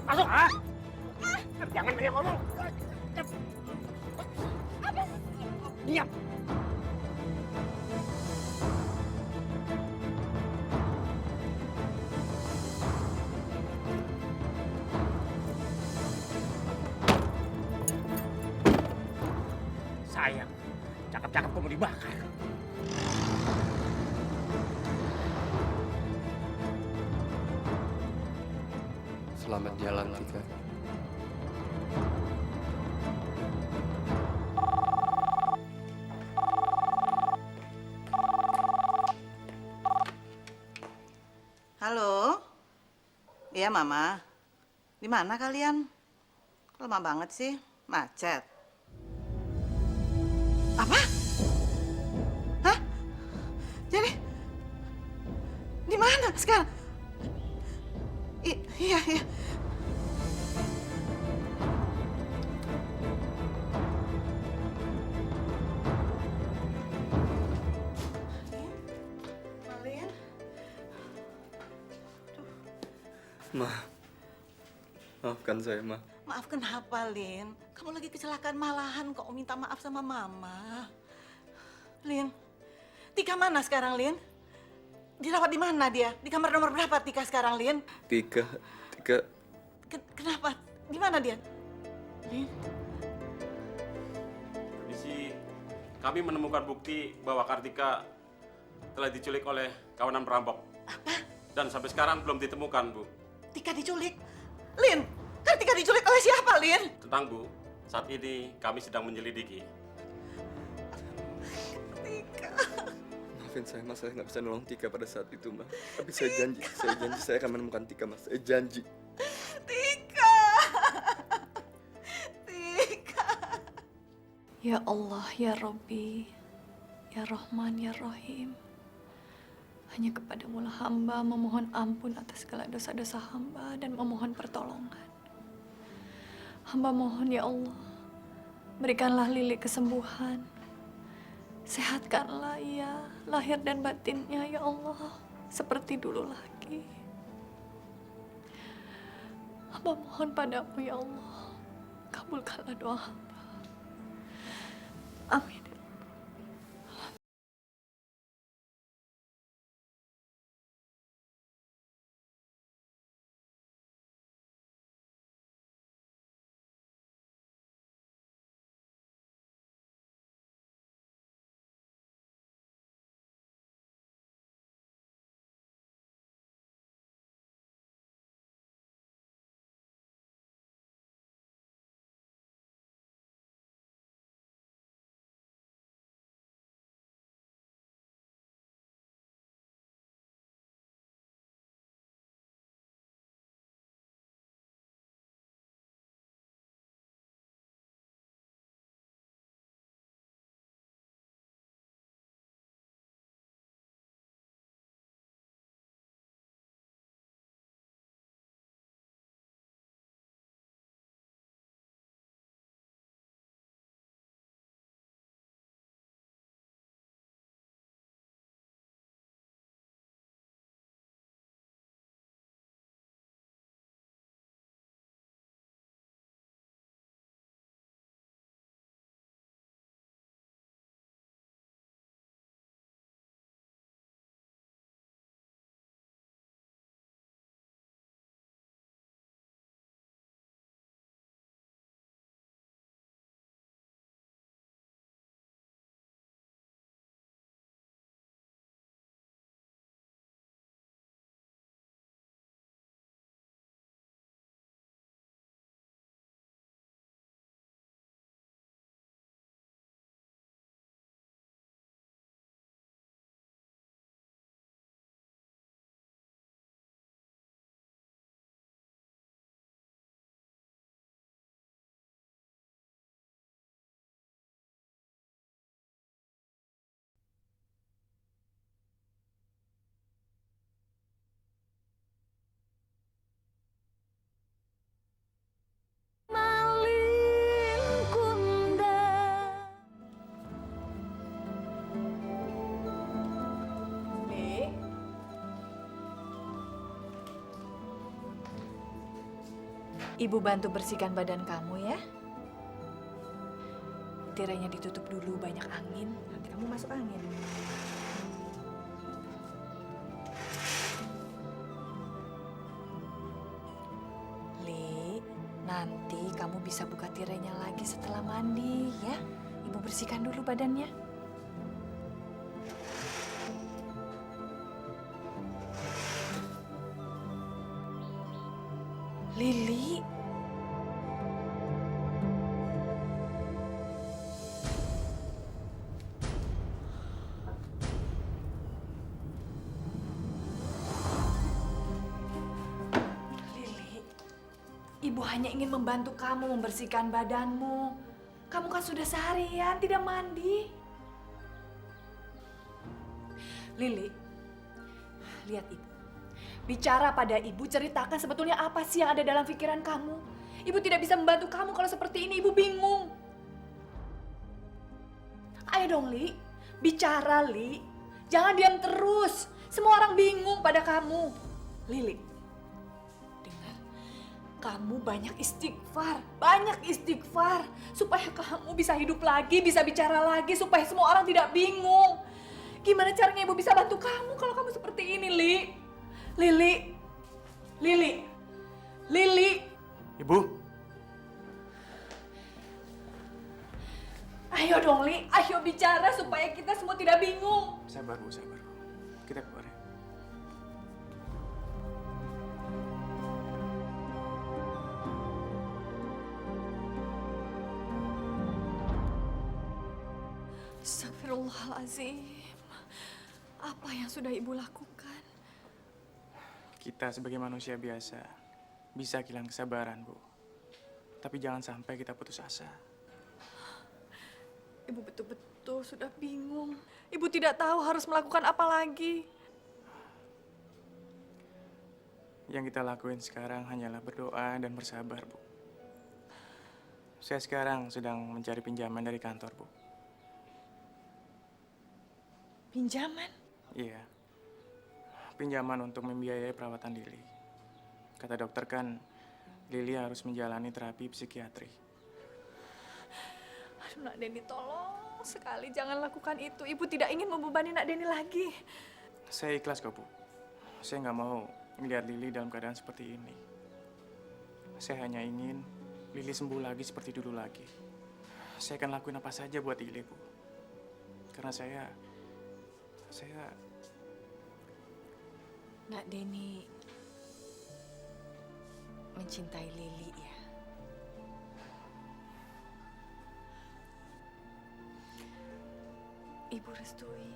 Masuk! Ah! Jangan banyak ngomong! Diam! Sayang, cakep-cakep kamu dibakar. Selamat jalan, Tika. Halo? Iya, Mama. Di mana kalian? Lama banget sih, macet. Apa? Hah? Jadi di mana sekarang? Iya, iya. Malin? Ma, maafkan saya, Ma. Maaf kenapa, Lin? Kamu lagi kecelakaan malahan kok minta maaf sama Mama. Lin, Tika mana sekarang, Lin? Dirawat di mana dia? Di kamar nomor berapa Tika sekarang, Lin? Tika, Kenapa? Di mana dia? Lin? Permisi, kami menemukan bukti bahwa Kartika telah diculik oleh kawanan perampok. Apa? Dan sampai sekarang belum ditemukan, Bu. Tika diculik? Lin, Kartika diculik oleh siapa, Lin? Tenang, Bu. Saat ini kami sedang menyelidiki. Tika. maafin saya, Mas. Saya nggak bisa nolong Tika pada saat itu, Ma. Tapi saya janji saya akan menemukan Tika, Mas. Saya janji. Tika. Tika. Ya Allah, ya Robbi, ya Rahman, ya Rahim. Hanya kepadamu lah hamba memohon ampun atas segala dosa-dosa hamba dan memohon pertolongan. Hamba mohon ya Allah, berikanlah Lili kesembuhan. Sehatkanlah ia, lahir dan batinnya ya Allah, seperti dulu lagi. Hamba mohon padamu ya Allah, kabulkanlah doa hamba. Amin. Ibu bantu bersihkan badan kamu ya. Tirainya ditutup dulu, banyak angin. Nanti kamu masuk angin. Li, nanti kamu bisa buka tirainya lagi setelah mandi ya. Ibu bersihkan dulu badannya. Lili. Lili, Ibu hanya ingin membantu kamu membersihkan badanmu. Kamu kan sudah seharian tidak mandi. Lili, lihat Ibu. Bicara pada Ibu, ceritakan sebetulnya apa sih yang ada dalam pikiran kamu. Ibu tidak bisa membantu kamu kalau seperti ini, Ibu bingung. Ayo dong, Li. Bicara, Li. Jangan diam terus. Semua orang bingung pada kamu. Lili, dengar. Kamu banyak istighfar. Banyak istighfar. Supaya kamu bisa hidup lagi, bisa bicara lagi. Supaya semua orang tidak bingung. Gimana caranya Ibu bisa bantu kamu kalau kamu seperti ini, Li? Lili. Lili. Lili. Ibu, Ayo dong, Li. Ayo bicara supaya kita semua tidak bingung. sabar Bu, sabar Bu. Kita keluar ya. Astagfirullahaladzim. Apa yang sudah Ibu lakukan? Kita sebagai manusia biasa bisa kehilangan kesabaran, Bu. Tapi jangan sampai kita putus asa. Ibu betul-betul sudah bingung. Ibu tidak tahu harus melakukan apa lagi. Yang kita lakuin sekarang hanyalah berdoa dan bersabar, Bu. Saya sekarang sedang mencari pinjaman dari kantor, Bu. Pinjaman? Iya. Pinjaman untuk membiayai perawatan Lili. Kata dokter kan, Lili harus menjalani terapi psikiatri. Aduh, Nak Deni, tolong sekali jangan lakukan itu. Ibu tidak ingin membebani Nak Deni lagi. Saya ikhlas kok, Bu. Saya nggak mau melihat Lili dalam keadaan seperti ini. Saya hanya ingin Lili sembuh lagi seperti dulu lagi. Saya akan lakuin apa saja buat Lili, Bu. Karena saya Nak Deni mencintai Lili ya. Ibu restui.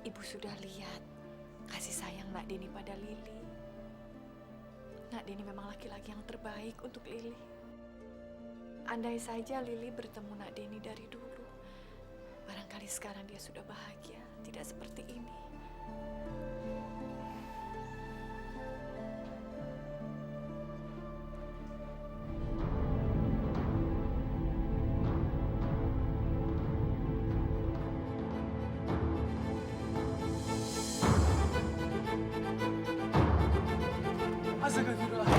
Ibu sudah lihat kasih sayang Nak Deni pada Lili. Nak Deni memang laki-laki yang terbaik untuk Lili. Andai saja Lili bertemu Nak Deni dari dulu, barangkali sekarang dia sudah bahagia, tidak seperti ini. Astagfirullah.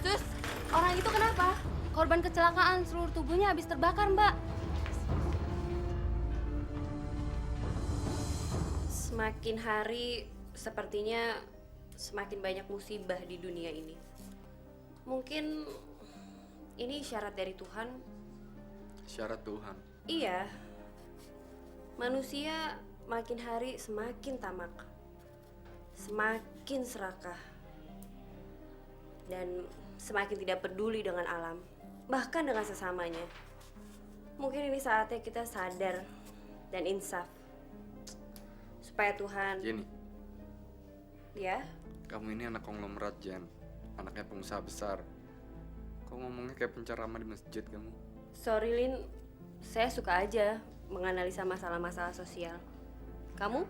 Sus, orang itu kenapa? Korban kecelakaan, seluruh tubuhnya habis terbakar, Mbak. Semakin hari, sepertinya semakin banyak musibah di dunia ini. Mungkin ini isyarat dari Tuhan. Syarat Tuhan. Iya, manusia makin hari semakin tamak, semakin serakah, dan semakin tidak peduli dengan alam, bahkan dengan sesamanya. Mungkin ini saatnya kita sadar dan insaf, supaya Tuhan... Jenny, Ya, kamu ini anak konglomerat, Jen. Anaknya pengusaha besar. Kok ngomongnya kayak penceramah di masjid kamu? sorry Lin, saya suka aja menganalisa masalah-masalah sosial. Kamu?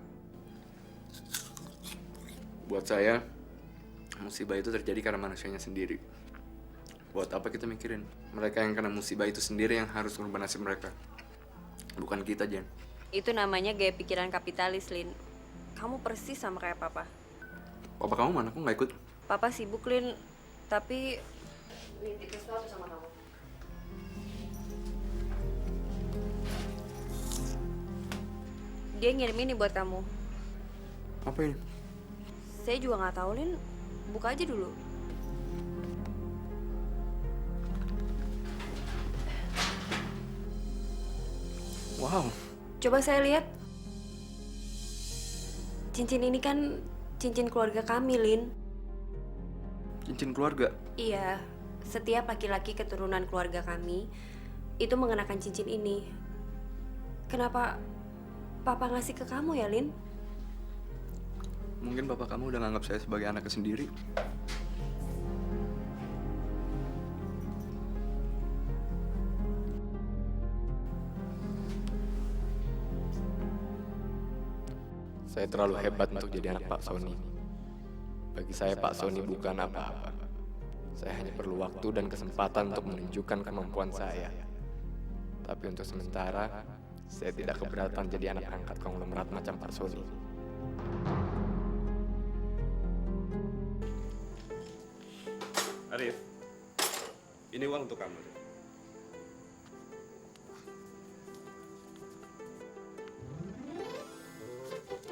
Buat saya, musibah itu terjadi karena manusianya sendiri. Buat apa kita mikirin? Mereka yang kena musibah itu sendiri yang harus merubah nasib mereka. Bukan kita, Jen. Itu namanya gaya pikiran kapitalis, Lin. Kamu persis sama kayak papa. Papa kamu mana? Aku nggak ikut. Papa sibuk, Lin. Tapi Lin titip sesuatu sama kamu. Dia ngirim ini buat kamu. Apa ini? Saya juga nggak tahu, Lin. Buka aja dulu. Wow. Coba saya lihat. Cincin ini kan cincin keluarga kami, Lin. Cincin keluarga. Iya, setiap laki-laki keturunan keluarga kami itu mengenakan cincin ini. Kenapa Papa ngasih ke kamu ya, Lin? Mungkin papa kamu udah nganggap saya sebagai anaknya sendiri. Saya terlalu hebat untuk jadi anak Pak Sony. Bagi saya Pak Sony bukan apa-apa. Saya hanya perlu waktu dan kesempatan untuk menunjukkan kemampuan saya. Tapi untuk sementara, saya tidak keberatan jadi anak angkat konglomerat macam Pak Sony. Arif, ini uang untuk kamu.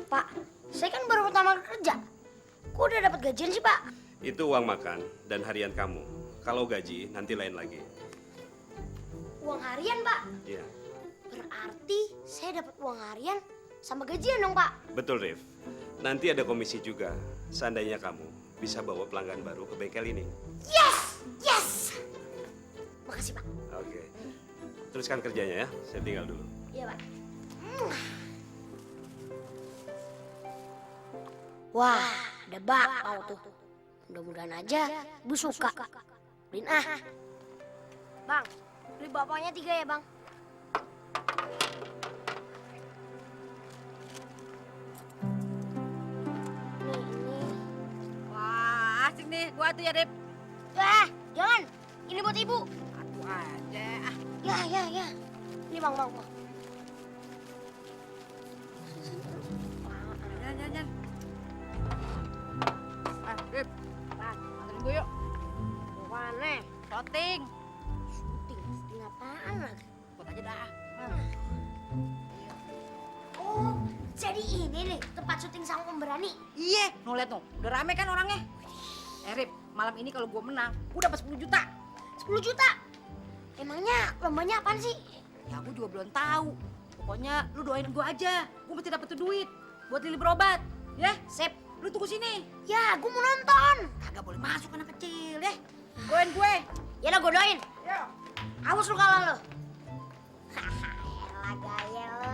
Pak, saya kan baru pertama kerja. Kok udah dapat gajian sih, Pak? Itu uang makan dan harian kamu. Kalau gaji, nanti lain lagi. Uang harian, Pak? Iya. Berarti saya dapat uang harian sama gajian dong, Pak? Betul, Rif. Nanti ada komisi juga. Seandainya kamu bisa bawa pelanggan baru ke bengkel ini. Yes! Yes! Makasih, Pak. Oke. Teruskan kerjanya ya. Saya tinggal dulu. Iya, Pak. Wah, ada bakpao tuh. Mudah-mudahan aja Ibu suka. Beliin ah. Bang, beli bakpaonya 3 ya, Bang. Ini. Wah, asik nih. Gua tuh ya, Dep. Jangan. Ini buat Ibu. Aduh aja. Ya. Ini Bang. Jangan. Dep. Anterin gue yuk. Mana? Shooting. Syuting apaan lagi? Buat aja dah. Oh, jadi ini nih tempat syuting sang pemberani. Iya, no liat no. Udah rame kan orangnya. Rip, malam ini kalau gue menang, gue dapat 10 juta. 10 juta? Emangnya lombanya apaan sih? Ya gue juga belum tahu. Pokoknya lu doain gue aja. Gue mesti dapet tuh duit buat Lili berobat. Ya, Sip. lu tunggu sini. Ya, gue mau nonton. Kagak boleh masuk anak kecil ya. Doain gue. Ya udah gue doain. Ya. Awas lu kalah lu. Elah gaya lu.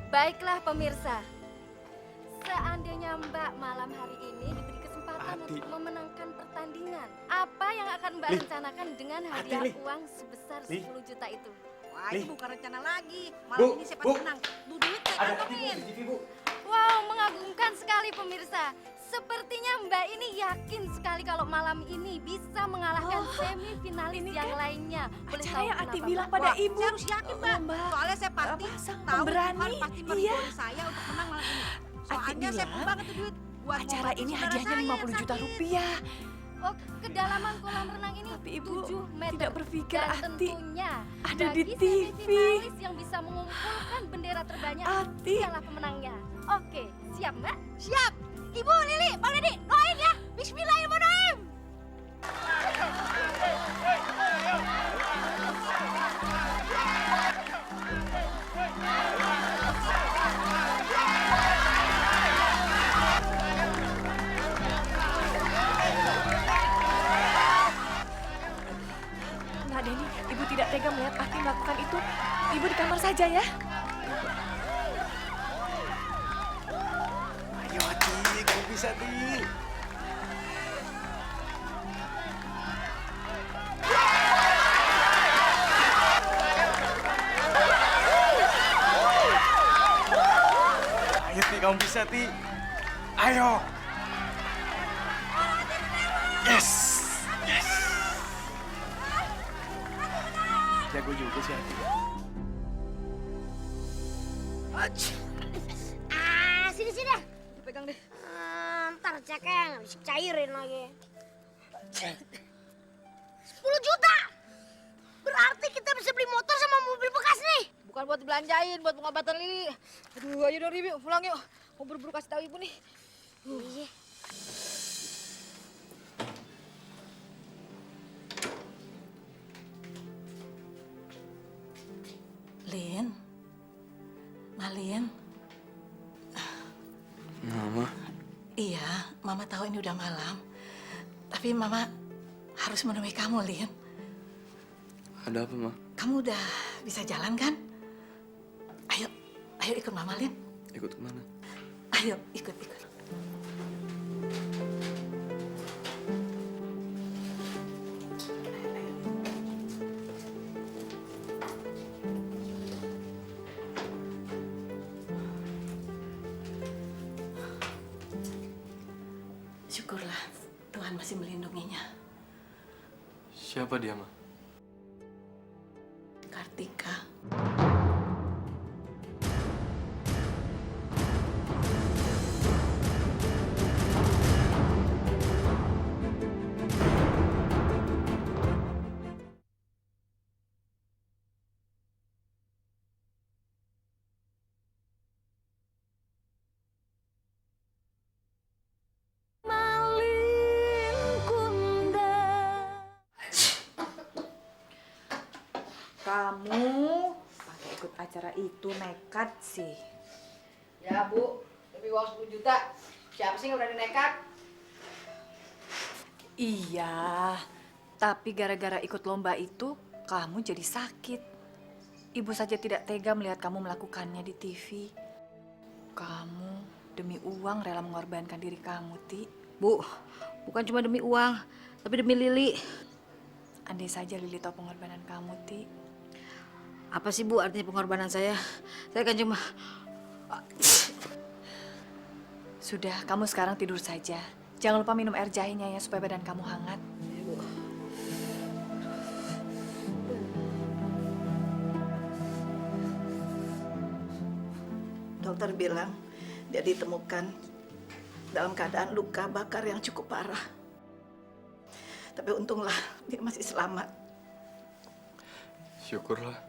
Baiklah pemirsa, seandainya Mbak malam hari ini diberi kesempatan untuk memenangkan pertandingan, apa yang akan Mbak rencanakan dengan hadiah uang sebesar 10 juta itu? Wah, ini bukan rencana lagi. Malam ini siapa menang? Duit saya kantongin. Wow, mengagumkan sekali pemirsa. Sepertinya Mbak ini yakin sekali kalau malam ini bisa mengalahkan semifinalis yang lainnya. Boleh Acara tahu yang Ati kenapa, bilang Mbak? pada Wah, Ibu. saya harus yakin, Mbak. Mbak. Soalnya saya pasti Sang tahu pemberani. Tuhan pasti Iya. meridoi saya untuk menang malam ini. Soalnya saya bilang, banget tuh duit. Buat Acara membantu ini saudara hadiahnya saya 50 yang juta sakit. rupiah. Oh, kedalaman kolam renang ini Tapi Ibu 7 meter. tidak berpikir dan Ati tentunya ada di bagi TV. semifinalis yang bisa mengumpulkan bendera terbanyak, Ati. dialah pemenangnya. Oke, siap Mbak? Siap. Ibu, Lili, Bang Deddy, doain ya. Bismillahirrahmanirrahim. Nah, Denny, Ibu tidak tega melihat Ati melakukan itu. Ibu di kamar saja ya. Ayo Ati, kamu bisa Ti. Ayo Ti, kamu bisa Ti. Ayo. jago juga sih Ati. Sini. Pegang deh. Ntar cekeng, habis cairin lagi. 10 juta! Berarti kita bisa beli motor sama mobil bekas nih. Bukan buat belanjain, buat pengobatan Lili. Aduh, ayo dong Ribi, pulang yuk. Mau buru-buru kasih tahu ibu nih. Iya. Lin, Malin. Mama. Iya, Mama tahu ini udah malam. Tapi Mama harus menemui kamu, Lin. Ada apa, Ma? Kamu udah bisa jalan kan? Ayo ikut Mama, Lin. Ikut kemana? Ayo, ikut. Syukurlah Tuhan masih melindunginya. Siapa dia, Ma? Kartika. Kamu pakai ikut acara itu nekat sih. Ya Bu, demi uang 10 juta. Siapa sih yang berani nekat? Iya, tapi gara-gara ikut lomba itu, kamu jadi sakit. Ibu saja tidak tega melihat kamu melakukannya di TV. Kamu demi uang rela mengorbankan diri kamu, Ti. Bu, bukan cuma demi uang, tapi demi Lili. Andai saja Lili tahu pengorbanan kamu, Ti. Apa sih Bu artinya pengorbanan saya? Saya kan cuma... Sudah, kamu sekarang tidur saja. Jangan lupa minum air jahenya ya, supaya badan kamu hangat. Dokter bilang dia ditemukan dalam keadaan luka bakar yang cukup parah. Tapi untunglah dia masih selamat. Syukurlah.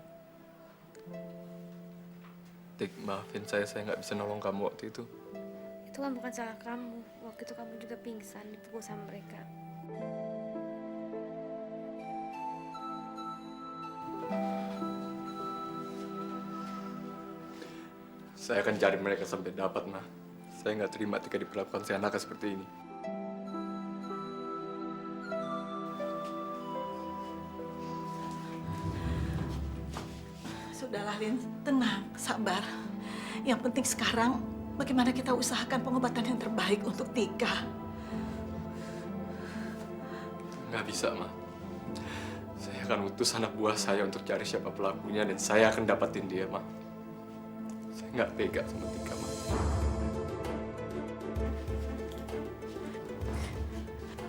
Tik, maafin saya nggak bisa nolong kamu waktu itu. Itu kan bukan salah kamu. Waktu itu kamu juga pingsan dipukul sama mereka. Saya akan cari mereka sampai dapat, Ma. Saya nggak terima Tika diperlakukan seenaknya seperti ini. Sudahlah, Lin. Tenang, sabar. Yang penting sekarang bagaimana kita usahakan pengobatan yang terbaik untuk Tika. Nggak bisa, Ma. Saya akan utus anak buah saya untuk cari siapa pelakunya dan saya akan dapatin dia, Ma. Saya nggak tega sama Tika, Ma.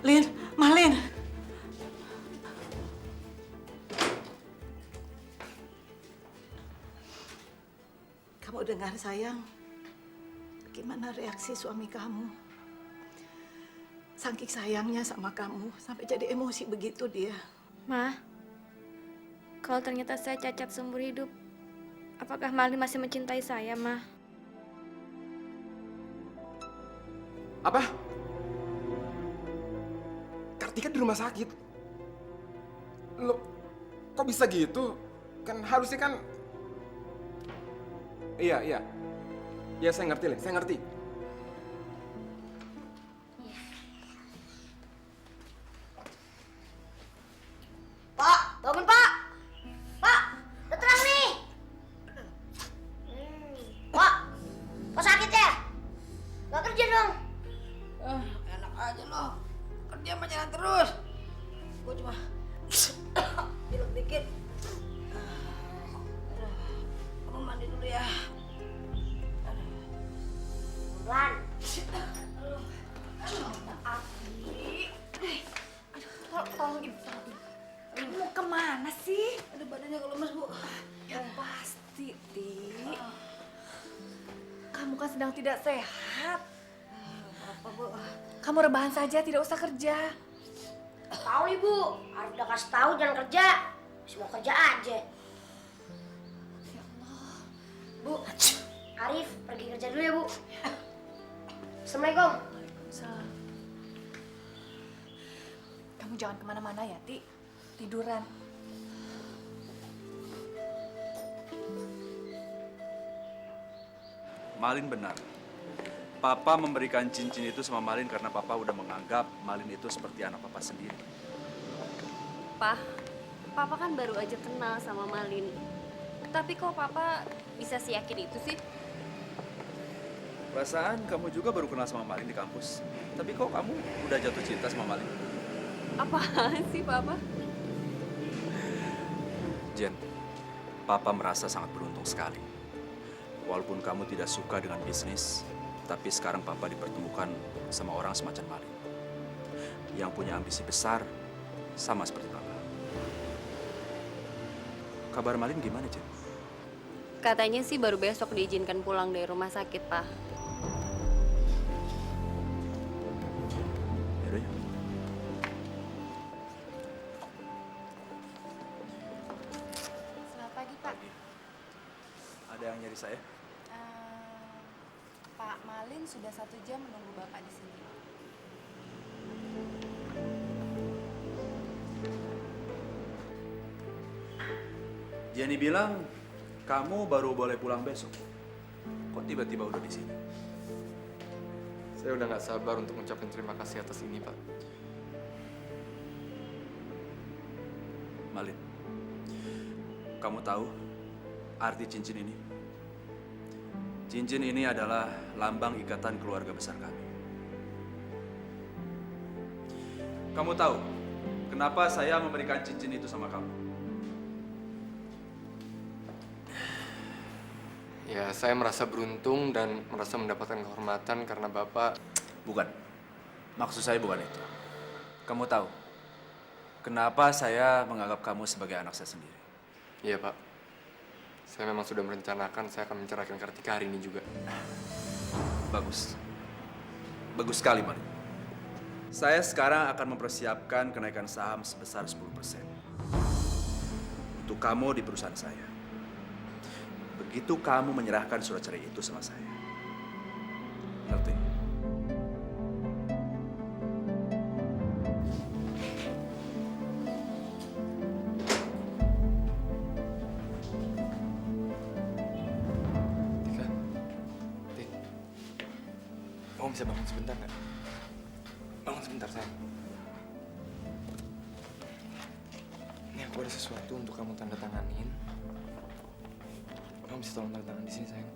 Lin, Malin. Kamu dengar, sayang? Gimana reaksi suami kamu? Saking sayangnya sama kamu, sampai jadi emosi begitu dia. Ma, kalau ternyata saya cacat seumur hidup, apakah Malin masih mencintai saya, Ma? Apa? Kartika di rumah sakit? Loh, kok bisa gitu? Kan harusnya kan... Iya, saya ngerti, Lin. Saya ngerti. Pak, bangun Pak! Pak, udah terang nih! Pak, kok sakit ya? Gak kerja dong? Enak aja loh. Kerja mah jalan terus. Gue cuma pilek dikit. Kamu mandi dulu ya. kan sedang tidak sehat. Apa, Bu? Kamu rebahan saja, tidak usah kerja. Tahu Ibu, Arif udah kasih tahu jangan kerja. Masih mau kerja aja. Ya Allah. Bu, Arif pergi kerja dulu ya, Bu. Assalamualaikum. Waalaikumsalam. Kamu jangan kemana-mana ya, Ti. Tiduran. Malin benar. Papa memberikan cincin itu sama Malin karena Papa udah menganggap Malin itu seperti anak Papa sendiri. Pah, Papa kan baru aja kenal sama Malin. Tapi kok Papa bisa seyakin itu sih? Perasaan kamu juga baru kenal sama Malin di kampus. Tapi kok kamu udah jatuh cinta sama Malin? Apaan sih, Papa? Jen, Papa merasa sangat beruntung sekali. Walaupun kamu tidak suka dengan bisnis, tapi sekarang Papa dipertemukan sama orang semacam Malin. Yang punya ambisi besar, sama seperti Papa. Kabar Malin gimana, Jen? Katanya sih baru besok diizinkan pulang dari rumah sakit, Pak. Yaudah, yuk. Selamat pagi, Pak. Ada yang nyari saya? Pak Malin sudah 1 jam menunggu Bapak di sini. Jenny bilang kamu baru boleh pulang besok. Kok tiba-tiba udah di sini? Saya udah nggak sabar untuk mengucapkan terima kasih atas ini, Pak. Malin, kamu tahu arti cincin ini? Cincin ini adalah lambang ikatan keluarga besar kami. Kamu tahu kenapa saya memberikan cincin itu sama kamu? Ya, saya merasa beruntung dan merasa mendapatkan kehormatan karena Bapak... Bukan. Maksud saya bukan itu. Kamu tahu kenapa saya menganggap kamu sebagai anak saya sendiri? Iya, Pak. Saya memang sudah merencanakan saya akan menceraikan Kartika hari ini juga. Bagus. Bagus sekali, Malin. Saya sekarang akan mempersiapkan kenaikan saham sebesar 10% untuk kamu di perusahaan saya. Begitu kamu menyerahkan surat cerai itu sama saya. Ngerti? Tika, Tik, kamu bisa bangun sebentar nggak? Bangun sebentar, sayang. Ini aku ada sesuatu untuk kamu tanda tanganin. Kamu bisa tolong tanda tangan di sini, sayang.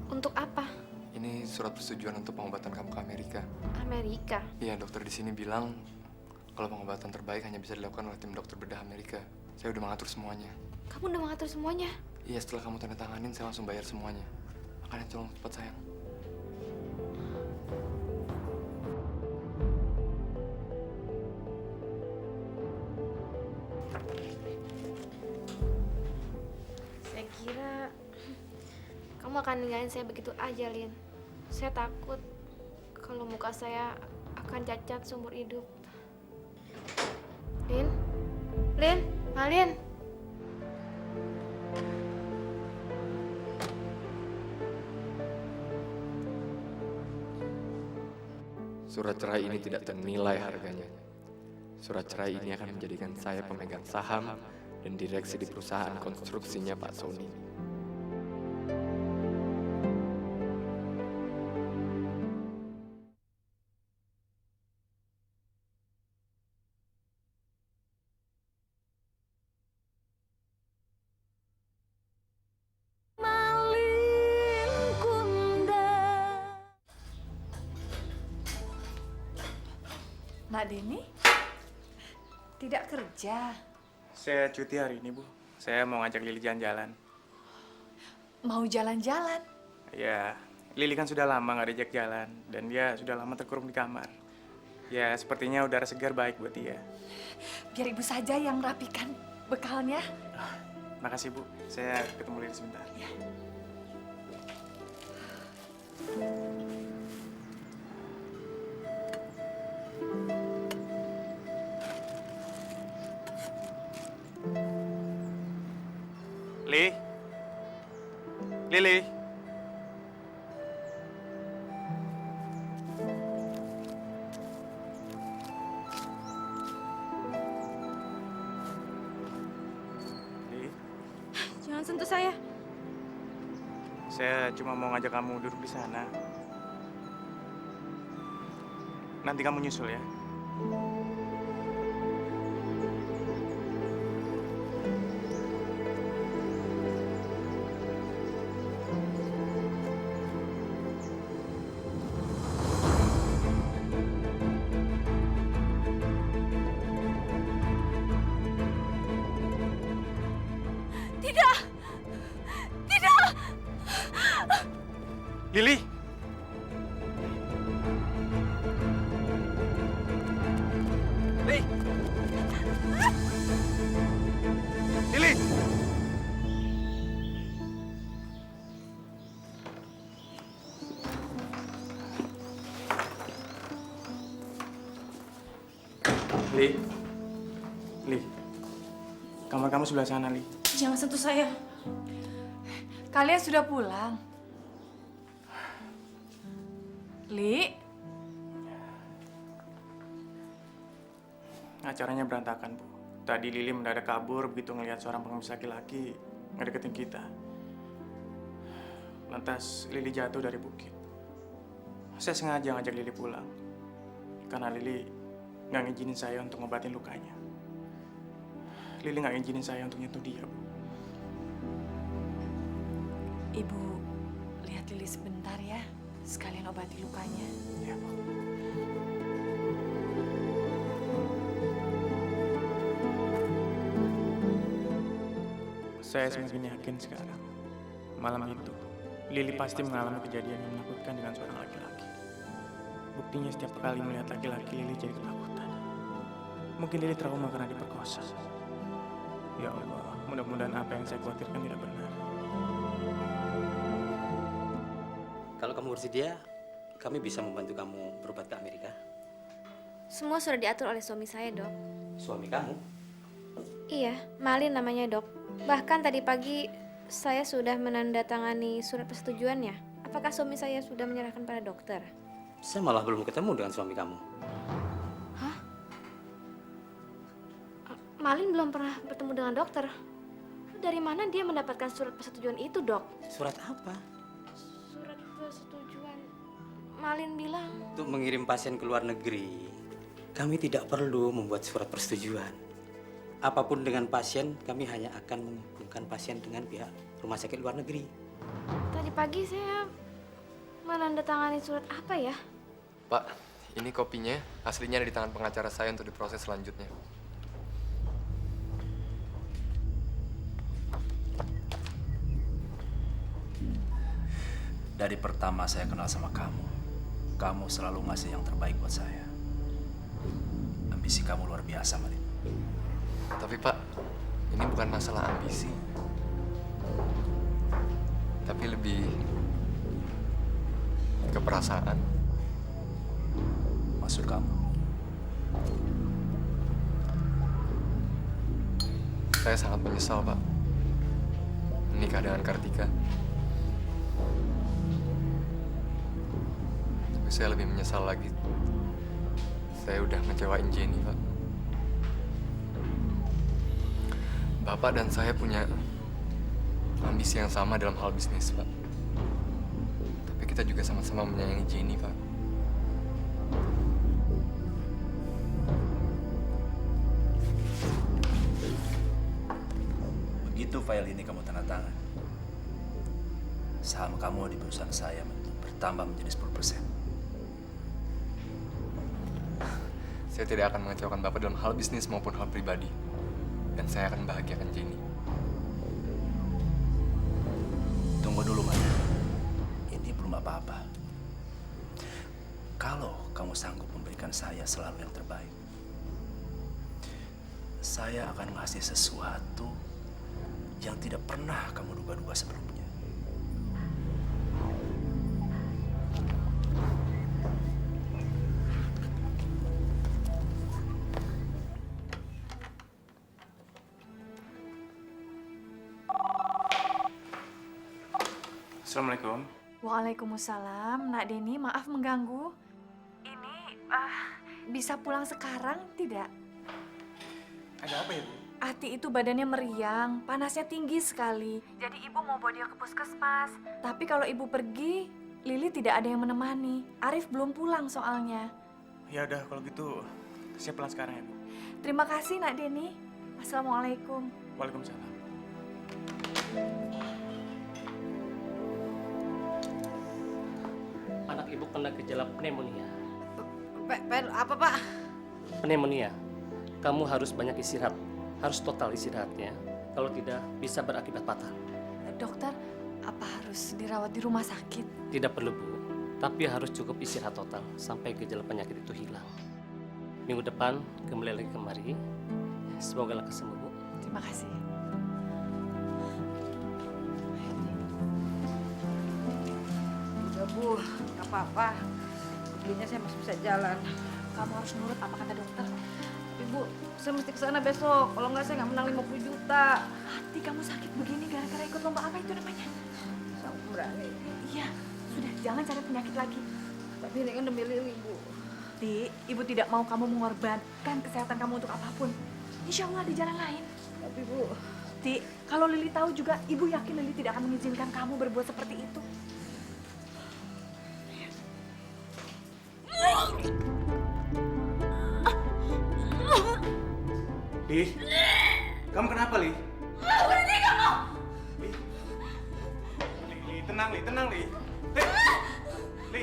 Untuk apa? Ini surat persetujuan untuk pengobatan kamu ke Amerika. Amerika? Iya, dokter di sini bilang kalau pengobatan terbaik hanya bisa dilakukan oleh tim dokter bedah Amerika. Saya udah mengatur semuanya. Kamu udah mengatur semuanya? Iya, setelah kamu tanda tanganin, saya langsung bayar semuanya. Makanya tolong cepat, sayang. Saya kira kamu akan ninggalin saya begitu aja, Lin. Saya takut kalau muka saya akan cacat seumur hidup. Lin? Lin? Malin? Surat cerai ini tidak ternilai harganya. Surat cerai ini akan menjadikan saya pemegang saham dan direksi di perusahaan konstruksinya Pak Sony. Nak Deni? Tidak kerja? Saya cuti hari ini, Bu. Saya mau ngajak Lili jalan-jalan. Mau jalan-jalan? Ya, Lili kan sudah lama nggak diajak jalan. Dan dia sudah lama terkurung di kamar. Ya, sepertinya udara segar baik buat dia. Biar ibu saja yang rapikan bekalnya. Makasih, Bu. Saya ketemu Lili sebentar. Ya. Lili. Lili, Jangan sentuh saya. saya cuma mau ngajak kamu duduk di sana. Nanti kamu nyusul ya. Tidak! Tidak! Lili. Lili. Lili. Li. Li. Kamar kamu sebelah sana, Li. Jangan sentuh saya. Kalian sudah pulang. Li, Acaranya berantakan, Bu. Tadi Lili mendadak kabur begitu ngelihat seorang pengemis laki-laki ngedeketin kita. Lantas Lili jatuh dari bukit. Saya sengaja ngajak Lili pulang. Karena Lili nggak ngizinin saya untuk ngobatin lukanya. Lili nggak ngizinin saya untuk nyentuh dia, Bu. Ibu lihat Lili sebentar ya. Sekalian obati lukanya. Ya, Bu. Saya semakin yakin sekarang. Malam itu, Lili pasti mengalami kejadian yang menakutkan dengan seorang laki-laki. Buktinya setiap kali melihat laki-laki, Lili jadi ketakutan. Mungkin Lili trauma karena diperkosa. Ya Allah, mudah-mudahan apa yang saya khawatirkan tidak benar. Kalau kamu bersedia, kami bisa membantu kamu berobat ke Amerika. Semua sudah diatur oleh suami saya, Dok. Suami kamu? Iya, Malin namanya, Dok. Bahkan tadi pagi saya sudah menandatangani surat persetujuannya. Apakah suami saya sudah menyerahkan pada dokter? Saya malah belum ketemu dengan suami kamu. Hah? Malin belum pernah bertemu dengan dokter. Dari mana dia mendapatkan surat persetujuan itu, Dok? Surat apa? Surat persetujuan. Malin bilang. Untuk mengirim pasien ke luar negeri, kami tidak perlu membuat surat persetujuan. Apapun dengan pasien, kami hanya akan menghubungkan pasien dengan pihak rumah sakit luar negeri. Tadi pagi saya menandatangani surat apa ya? Pak, ini kopinya. Aslinya ada di tangan pengacara saya untuk diproses selanjutnya. Dari pertama saya kenal sama kamu, kamu selalu ngasih yang terbaik buat saya. Ambisi kamu luar biasa, Malin. Tapi Pak, ini bukan masalah ambisi. Tapi lebih ke perasaan. Maksud kamu? Saya sangat menyesal, Pak. Menikah dengan Kartika. Tapi saya lebih menyesal lagi. Saya udah ngecewain Jenny, Pak. Bapak dan saya punya ambisi yang sama dalam hal bisnis, Pak. Tapi kita juga sama-sama menyayangi Jenny, Pak. Begitu file ini kamu tanda tangan, saham kamu di perusahaan saya bertambah menjadi 10%. Saya tidak akan mengecewakan Bapak dalam hal bisnis maupun hal pribadi. Dan saya akan membahagiakan Jenny. Tunggu dulu, Man. Ini belum apa-apa. Kalau kamu sanggup memberikan saya selalu yang terbaik, saya akan ngasih sesuatu yang tidak pernah kamu duga-duga sebelumnya. Assalamualaikum. Waalaikumsalam. Nak Deni, maaf mengganggu. Ini bisa pulang sekarang tidak? Ada apa ya, Bu? Ati itu badannya meriang, panasnya tinggi sekali. Jadi ibu mau bawa dia ke puskesmas. Tapi kalau ibu pergi, Lili tidak ada yang menemani. Arif belum pulang soalnya. Ya udah kalau gitu saya pulang sekarang ya, Bu. Terima kasih Nak Deni. Assalamualaikum. Waalaikumsalam. Anak ibu kena gejala pneumonia. Apa, Pak? Pneumonia. Kamu harus banyak istirahat. Harus total istirahatnya. Kalau tidak, bisa berakibat fatal. Dokter, apa harus dirawat di rumah sakit? Tidak perlu, Bu. Tapi harus cukup istirahat total sampai gejala penyakit itu hilang. Minggu depan kembali lagi kemari. Semoga lekas sembuh, Bu. Terima kasih. Udah, Bu. Gak apa-apa. Begini saya masih bisa jalan. Kamu harus nurut apa kata dokter. Ibu, saya mesti ke sana besok. Kalau nggak saya nggak menang 50 juta. Hati kamu sakit begini gara-gara ikut lomba apa itu namanya? Saya berani. Iya, sudah jangan cari penyakit lagi. Tapi ini kan demi Lili, Bu. Ti, ibu tidak mau kamu mengorbankan kesehatan kamu untuk apapun. Insya Allah ada jalan lain. Tapi Bu, Ti, kalau Lili tahu juga, ibu yakin Lili tidak akan mengizinkan kamu berbuat seperti itu. Li, kamu kenapa, Li? berhenti kamu! Li, tenang, Li, tenang, Li. Li.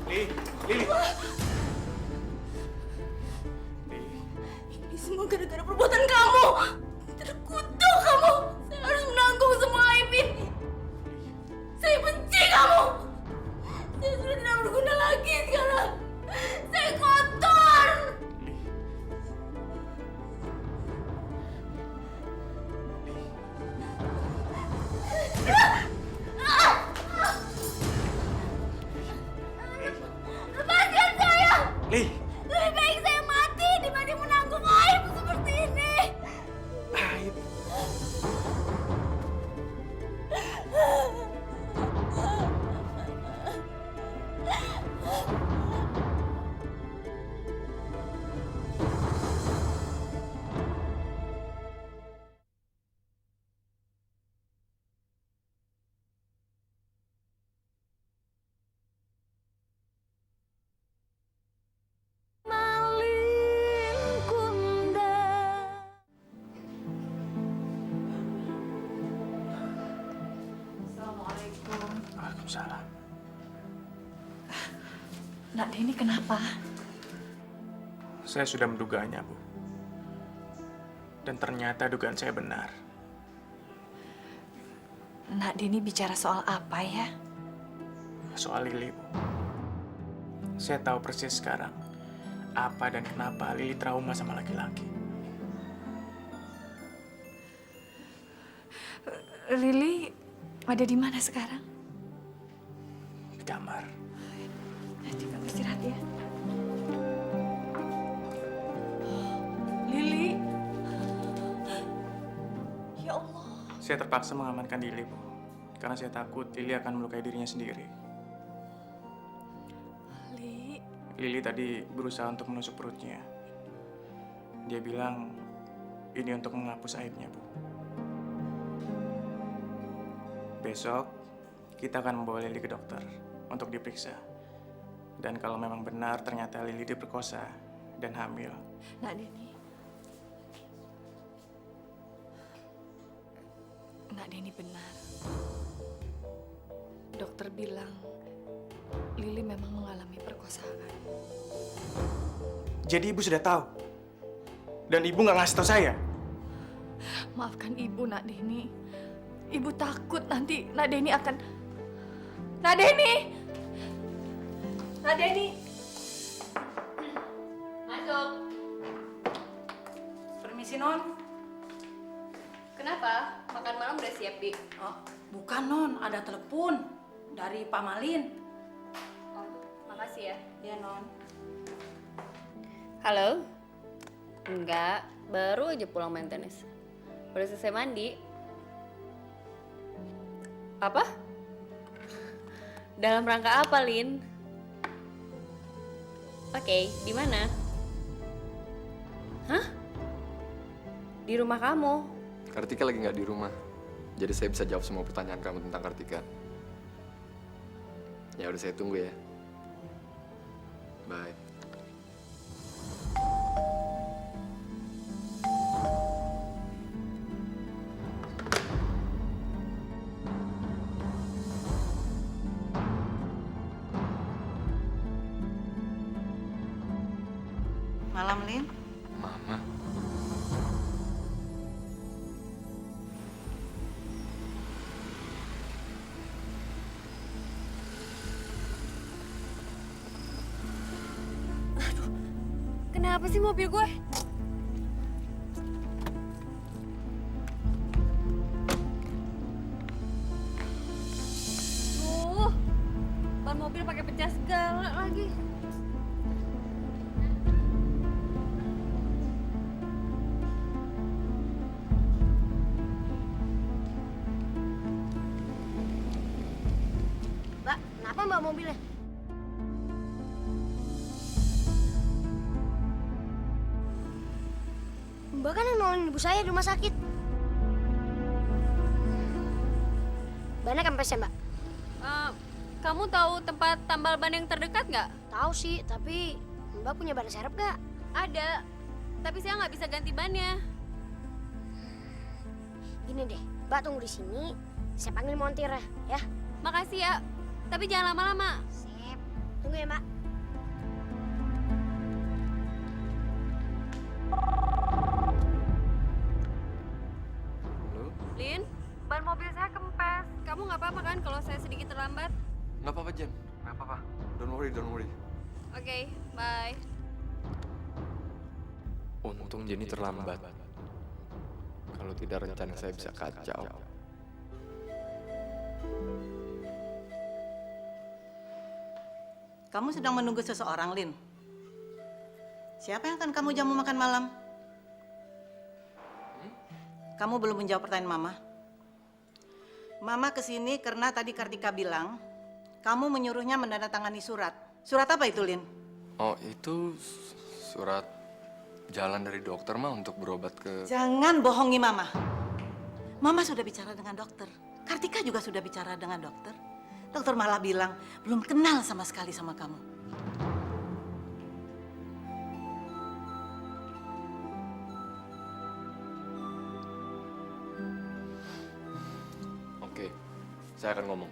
Li. Li. Ini semua gara-gara perbuatan kamu. Terkutuk kamu. Saya harus menanggung semua aib ini. Saya benci kamu. Saya sudah tidak berguna lagi sekarang. Saya kotor. Lepaskan saya. Li. Lebih baik saya mati dibanding menanggung aib seperti ini. Aib. Assalamualaikum. Waalaikumsalam. Nak Deni kenapa? Saya sudah menduganya, Bu. Dan ternyata dugaan saya benar. Nak Deni bicara soal apa ya? Soal Lili, Bu. Saya tahu persis sekarang apa dan kenapa Lili trauma sama laki-laki. Lili ada di mana sekarang? Di kamar. Nanti kamu istirahat ya. Lili. Ya Allah. Saya terpaksa mengamankan Lili, Bu. Karena saya takut Lili akan melukai dirinya sendiri. Lili tadi berusaha untuk menusuk perutnya. Dia bilang ini untuk menghapus aibnya, Bu. Besok kita akan membawa Lili ke dokter untuk diperiksa. Dan kalau memang benar ternyata Lili diperkosa dan hamil. Nak Deni. Nak Deni benar. Dokter bilang Lili memang mengalami perkosaan. Jadi ibu sudah tahu? Dan ibu nggak ngasih tahu saya? Maafkan ibu, Nak Deni. Ibu takut nanti Nak Deni akan... Nak Deni! Nak Deni! Masuk. Permisi, Non. Kenapa? Makan malam udah siap, Bi? Oh, bukan, Non. Ada telepon dari Pak Malin. Oh, makasih ya. Ya, Non. Halo? Enggak, baru aja pulang main tenis. Udah selesai mandi. Apa? Dalam rangka apa, Lin? Oke, di mana? Hah? Di rumah kamu? Kartika lagi nggak di rumah. Jadi saya bisa jawab semua pertanyaan kamu tentang Kartika. Ya udah, saya tunggu ya. Bye. Malam, Lin. Mama. Kenapa sih mobil gue? Ban mobil pakai pecah segala lagi. Mbak, kenapa mbak mobilnya? Mbak kan yang nolongin ibu saya di rumah sakit. Bannya kempes ya, Mbak? Kamu tahu tempat tambal ban yang terdekat nggak? Tahu sih, tapi Mbak punya ban serep nggak? Ada, tapi saya nggak bisa ganti bannya. Gini deh, Mbak tunggu di sini. Saya panggil montir ya. Makasih ya, tapi jangan lama-lama. Sip. Tunggu ya, Mbak. Lin, ban mobil saya kempes. Kamu nggak apa-apa kan kalau saya sedikit terlambat? Nggak apa-apa, Jen. Nggak apa-apa. Don't worry, don't worry. Oke, bye. Untung Jenny terlambat. Kalau tidak, rencana saya bisa kacau. Kamu sedang menunggu seseorang, Lin. Siapa yang akan kamu jamu makan malam? Kamu belum menjawab pertanyaan Mama. Mama kesini karena tadi Kartika bilang kamu menyuruhnya menandatangani surat. Surat apa itu, Lin? Oh, itu surat jalan dari dokter mah untuk berobat ke... Jangan bohongi Mama. Mama sudah bicara dengan dokter. Kartika juga sudah bicara dengan dokter. Dokter malah bilang belum kenal sama sekali sama kamu. Oke, saya akan ngomong.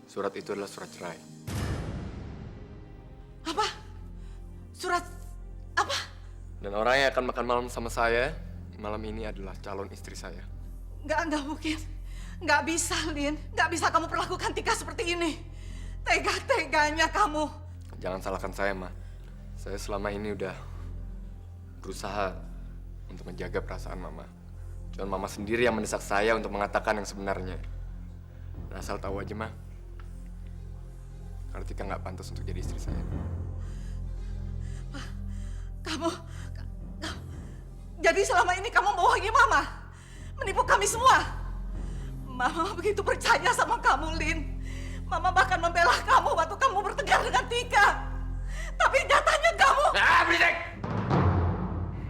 Surat itu adalah surat cerai. Apa? Surat apa? Dan orang yang akan makan malam sama saya malam ini adalah calon istri saya. Nggak mungkin. Nggak bisa, Lin. Nggak bisa kamu perlakukan Tika seperti ini. Tega-teganya kamu. Jangan salahkan saya, Ma. Saya selama ini udah berusaha untuk menjaga perasaan Mama. Cuma Mama sendiri yang mendesak saya untuk mengatakan yang sebenarnya. Dan asal tahu aja, Ma. Kartika nggak pantas untuk jadi istri saya. Kamu... Jadi selama ini kamu bohongi Mama. Menipu kami semua. Mama begitu percaya sama kamu, Lin. Mama bahkan membela kamu waktu kamu bertengkar dengan Tika. Tapi nyatanya kamu... Berisik!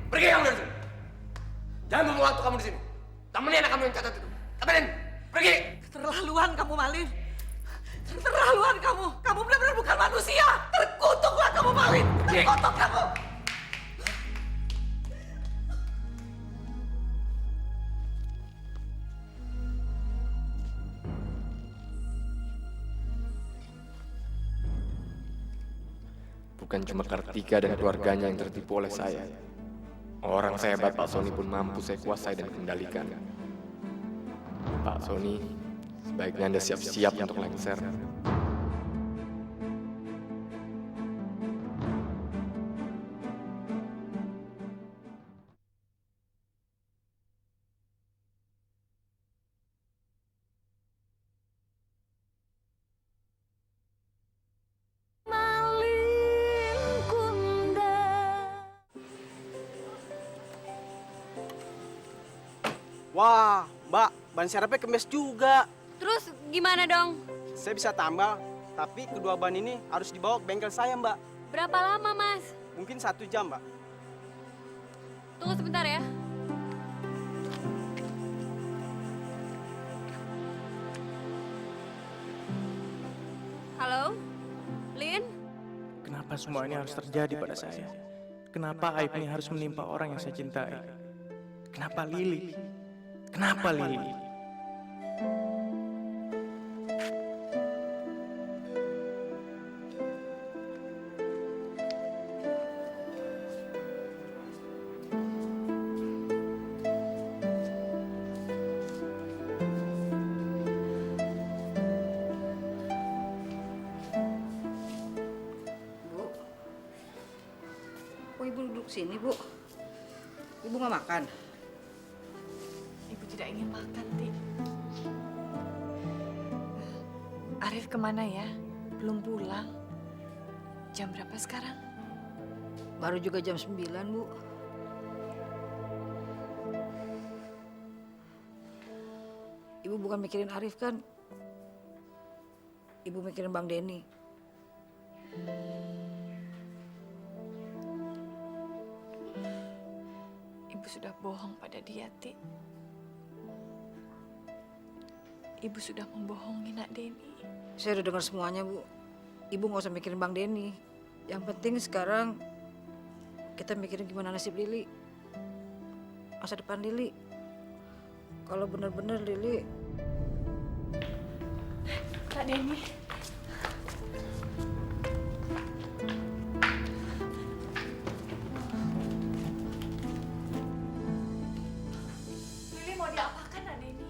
Pergi kamu dari sini. Jangan buang waktu kamu di sini. Temenin anak kamu yang catat itu. Temenin. Pergi. Keterlaluan kamu, Malin. Keterlaluan kamu. Kamu benar-benar bukan manusia. Terkutuklah kamu, Malin. Terkutuk kamu. Bukan cuma Kartika dan keluarganya yang tertipu oleh saya. Orang sehebat Pak Sony pun mampu saya kuasai dan kendalikan. Pak Sony, sebaiknya Anda siap-siap untuk lengser. Wah, Mbak, ban serepnya kempes juga. Terus gimana dong? Saya bisa tambal, tapi kedua ban ini harus dibawa ke bengkel saya, Mbak. Berapa lama, Mas? Mungkin 1 jam, Mbak. Tunggu sebentar ya. Halo? Lin? Kenapa semua ini harus terjadi pada saya? Kenapa aib ini harus menimpa orang yang saya cintai? Kenapa Lili? Kenapa Lili? Kok Ibu duduk sini, Bu? Ibu nggak makan? Ibu tidak ingin makan, Ti. Arif kemana ya? Belum pulang. Jam berapa sekarang? Baru juga jam 9, Bu. Ibu bukan mikirin Arif kan? Ibu mikirin Bang Denny. Ibu sudah bohong pada dia, Ti. Ibu sudah membohongi Nak Denny. Saya udah dengar semuanya, Bu. Ibu nggak usah mikirin Bang Denny. Yang penting sekarang kita mikirin gimana nasib Lili. Masa depan Lili. Kalau benar-benar Lili... Nak Denny. Lili mau diapakan, Nak Denny?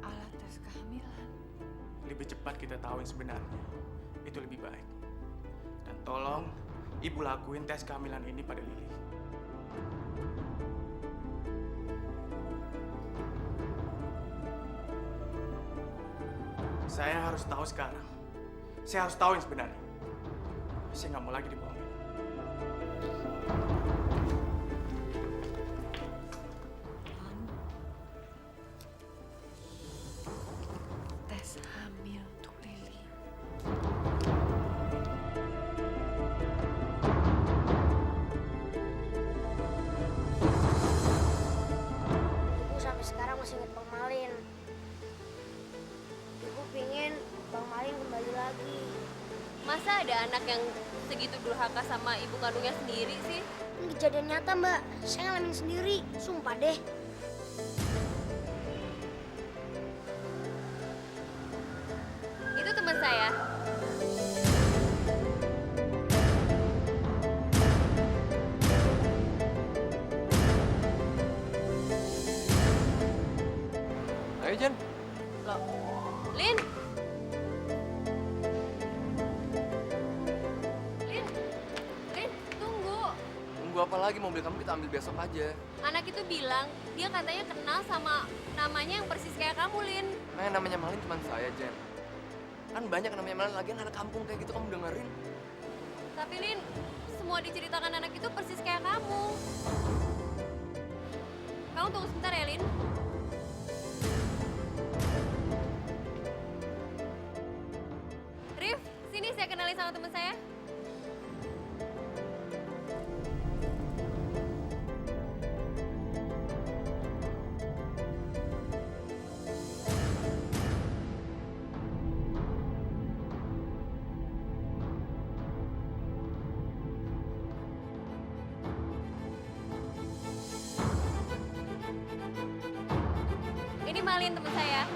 Alat tes kehamilan. Lebih cepat kita tahu yang sebenarnya. Itu lebih baik. Dan tolong Ibu lakuin tes kehamilan ini pada Lili. Saya harus tahu sekarang. Saya harus tahu yang sebenarnya. Saya nggak mau lagi dibohongin. Tes hamil untuk Lili. Ibu sampai sekarang masih ingat Bang Malin. Ibu pingin Bang Malin kembali lagi. Masa ada anak yang segitu durhaka sama ibu kandungnya sendiri sih? Ini kejadian nyata, Mbak. Saya ngalamin sendiri. Sumpah deh. Itu teman saya. Ayo, Jan. Loh, Lin? Lin? Lin, tunggu. Tunggu apa lagi? Mobil kamu kita ambil besok aja. Anak itu bilang, dia katanya kenal sama namanya yang persis kayak kamu, Lin. Nah, yang namanya Malin cuma saya, Jan. Kan banyak namanya Malin, lagian anak kampung kayak gitu kamu dengerin. Tapi Lin, semua diceritakan anak itu persis kayak kamu. Kamu tunggu sebentar ya, Lin. Rif, sini saya kenalin sama teman saya. Ini Malin teman saya.